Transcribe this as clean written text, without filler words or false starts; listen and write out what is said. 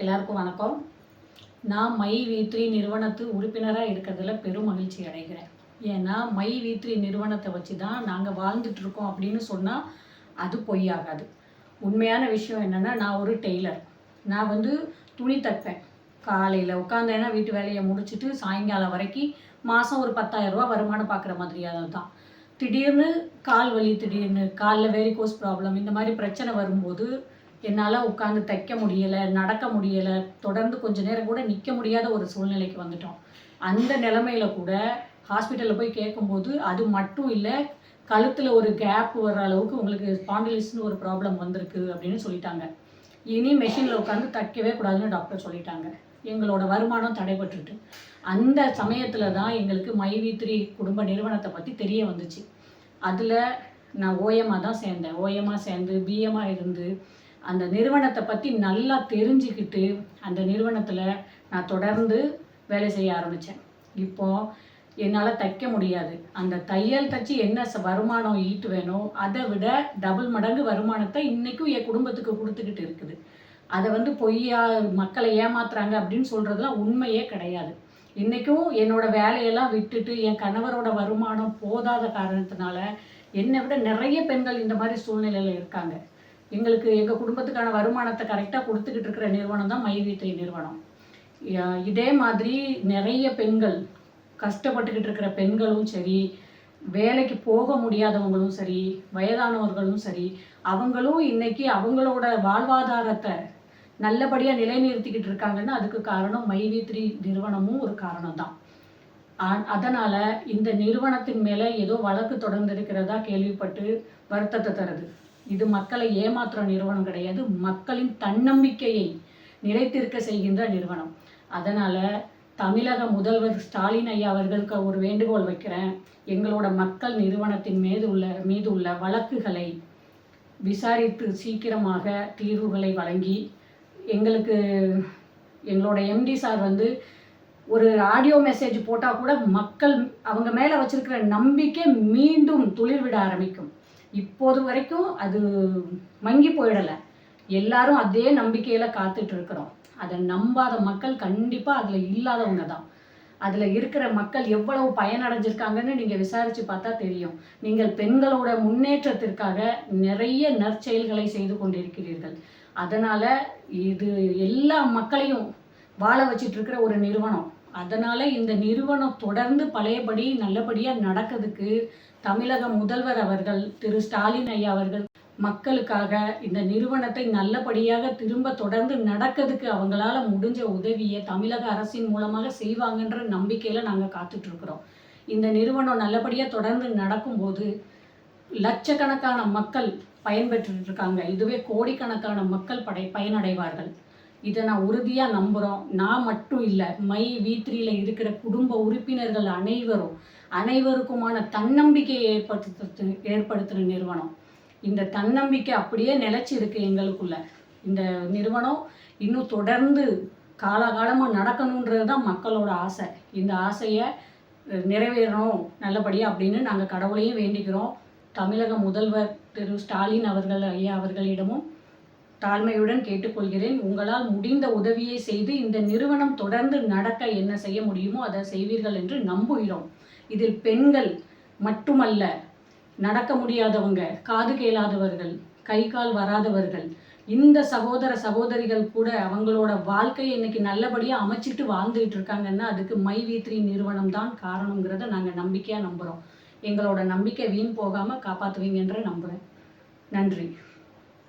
எல்லாருக்கும் வணக்கம். நான் மை வி3 நிறுவனத்து உறுப்பினராக இருக்கிறதுல பெரும் மகிழ்ச்சி அடைகிறேன். ஏன்னா மை வி3 நிறுவனத்தை வச்சு தான் நாங்கள் வாழ்ந்துட்டுருக்கோம் அப்படின்னு சொன்னால் அது பொய்யாகாது. உண்மையான விஷயம் என்னென்னா, நான் ஒரு டெய்லர். நான் துணி தைப்பேன். காலையில் உட்காந்தேன்னா வீட்டு வேலையை முடிச்சுட்டு சாயங்காலம் வரைக்கும் மாதம் ஒரு 10,000 ரூபா வருமானம் பார்க்குற மாதிரியாக தான். திடீர்னு கால் வலி, திடீர்னு காலில் வேரிகோஸ் ப்ராப்ளம், இந்த மாதிரி பிரச்சனை வரும்போது என்னால் உட்காந்து தைக்க முடியலை, நடக்க முடியலை, தொடர்ந்து கொஞ்ச நேரம் கூட நிற்க முடியாத ஒரு சூழ்நிலைக்கு வந்துட்டோம். அந்த நிலமையில கூட ஹாஸ்பிட்டலில் போய் கேட்கும்போது அது மட்டும் இல்லை, கழுத்தில் ஒரு கேப் வர்ற அளவுக்கு உங்களுக்கு ஸ்பாண்டிலிஸ்னு ஒரு ப்ராப்ளம் வந்திருக்கு அப்படின்னு சொல்லிட்டாங்க. இனி மெஷினில் உட்காந்து தைக்கவே கூடாதுன்னு டாக்டர் சொல்லிட்டாங்க. எங்களோட வருமானம் தடைபட்டுட்டு அந்த சமயத்தில் தான் எங்களுக்கு மை வி3 குடும்ப நிறுவனத்தை பற்றி தெரிய வந்துச்சு. அதில் நான் ஓஎம்மாக தான் சேர்ந்தேன். ஓஎம்மாக சேர்ந்து பிஎம்மாக இருந்து அந்த நிறுவனத்தை பற்றி நல்லா தெரிஞ்சுக்கிட்டு அந்த நிறுவனத்தில் நான் தொடர்ந்து வேலை செய்ய ஆரம்பித்தேன். இப்போது என்னால் தைக்க முடியாது. அந்த தையல் தைச்சி என்ன வருமானம் ஈட்டுவேனோ அதை விட டபுள் மடங்கு வருமானத்தை இன்றைக்கும் என் குடும்பத்துக்கு கொடுத்துக்கிட்டு இருக்குது. அதை பொய்யா மக்களை ஏமாத்துறாங்க அப்படின்னு சொல்கிறதுலாம் உண்மையே கிடையாது. இன்றைக்கும் என்னோடய வேலையெல்லாம் விட்டுட்டு என் கணவரோட வருமானம் போதாத காரணத்தினால என்னை விட நிறைய பெண்கள் இந்த மாதிரி சூழ்நிலையில் இருக்காங்க. எங்கள் குடும்பத்துக்கான வருமானத்தை கரெக்டாக கொடுத்துக்கிட்டு இருக்கிற நிறுவனம் தான் மை வி3 நிறுவனம். இதே மாதிரி நிறைய பெண்கள், கஷ்டப்பட்டுக்கிட்டு இருக்கிற பெண்களும் சரி, வேலைக்கு போக முடியாதவங்களும் சரி, வயதானவர்களும் சரி, அவங்களும் இன்னைக்கு அவங்களோட வாழ்வாதாரத்தை நல்லபடியாக நிலைநிறுத்திக்கிட்டு இருக்காங்கன்னா அதுக்கு காரணம் மை வி3 நிறுவனமும் ஒரு காரணம் தான். அதனால் இந்த நிறுவனத்தின் மேலே ஏதோ வழக்கு தொடர்ந்து இருக்கிறதா கேள்விப்பட்டு வருத்தத்தை தருது. இது மக்களை ஏமாற்றுற நிறுவனம் கிடையாது, மக்களின் தன்னம்பிக்கையை நிலைத்திருக்க செய்கின்ற நிறுவனம். அதனால் தமிழக முதல்வர் ஸ்டாலின் ஐயா அவர்களுக்கு ஒரு வேண்டுகோள் வைக்கிறேன். எங்களோட மக்கள் நிறுவனத்தின் மீது உள்ள வழக்குகளை விசாரித்து சீக்கிரமாக தீர்வுகளை வழங்கி எங்களோட எம்டி சார் ஒரு ஆடியோ மெசேஜ் போட்டால் கூட மக்கள் அவங்க மேலே வச்சிருக்கிற நம்பிக்கை மீண்டும் துளிர் விட ஆரம்பிக்கும். இப்போது வரைக்கும் அது மங்கி போயிடலை. எல்லாரும் அதே நம்பிக்கையில் காத்துட்டு இருக்கிறோம். அதை நம்பாத மக்கள் கண்டிப்பாக அதில் இல்லாதவங்க தான். அதில் இருக்கிற மக்கள் எவ்வளவு பயனடைஞ்சிருக்காங்கன்னு நீங்கள் விசாரித்து பார்த்தா தெரியும். நீங்கள் பெண்களோட முன்னேற்றத்திற்காக நிறைய நற்செயல்களை செய்து கொண்டிருக்கிறீர்கள். அதனால் இது எல்லா மக்களையும் வாழ வச்சிட்டு இருக்கிற ஒரு நிறுவனம். அதனால் இந்த நிறுவனம் தொடர்ந்து பழையபடி நல்லபடியாக நடக்கிறதுக்கு தமிழக முதல்வர் அவர்கள் திரு ஸ்டாலின் ஐயா அவர்கள் மக்களுக்காக இந்த நிறுவனத்தை நல்லபடியாக திரும்ப தொடர்ந்து நடக்கிறதுக்கு அவங்களால முடிஞ்ச உதவியை தமிழக அரசின் மூலமாக செய்வாங்கன்ற நம்பிக்கையில் நாங்கள் காத்துட்ருக்குறோம். இந்த நிறுவனம் நல்லபடியாக தொடர்ந்து நடக்கும்போது லட்சக்கணக்கான மக்கள் பயன்பெற்றுட்டு இருக்காங்க. இதுவே கோடிக்கணக்கான மக்கள் பயனடைவார்கள். இதை நான் உறுதியாக நம்புகிறோம். நான் மட்டும் இல்லை, மை வி3ல இருக்கிற குடும்ப உறுப்பினர்கள் அனைவருக்குமான தன்னம்பிக்கையை ஏற்படுத்துகிற நிறுவனம். இந்த தன்னம்பிக்கை அப்படியே நிலைச்சி இருக்கு எங்களுக்குள்ள. இந்த நிறுவனம் இன்னும் தொடர்ந்து காலகாலமாக நடக்கணுன்றது தான் மக்களோட ஆசை. இந்த ஆசையை நிறைவேறணும் நல்லபடியாக அப்படின்னு நாங்கள் கடவுளையும் வேண்டிக்கிறோம். தமிழக முதல்வர் திரு ஸ்டாலின் ஐயா அவர்களிடமும் தாழ்மையுடன் கேட்டுக்கொள்கிறேன். உங்களால் முடிந்த உதவியை செய்து இந்த நிறுவனம் தொடர்ந்து நடக்க என்ன செய்ய முடியுமோ அதை செய்வீர்கள் என்று நம்புகிறோம். இதில் பெண்கள் மட்டுமல்ல, நடக்க முடியாதவங்க, காது கேளாதவர்கள், கை கால் வராதவர்கள், இந்த சகோதரிகள் கூட அவங்களோட வாழ்க்கையை இன்னைக்கு நல்லபடியாக அமைச்சிட்டு வாழ்ந்துகிட்டு இருக்காங்கன்னா அதுக்கு மை வி3 நிறுவனம் தான் காரணங்கிறத நாங்கள் நம்பிக்கையாக நம்புகிறோம். எங்களோட நம்பிக்கை வீண் போகாமல் காப்பாற்றுவீங்கன்ற நம்புகிறேன். நன்றி.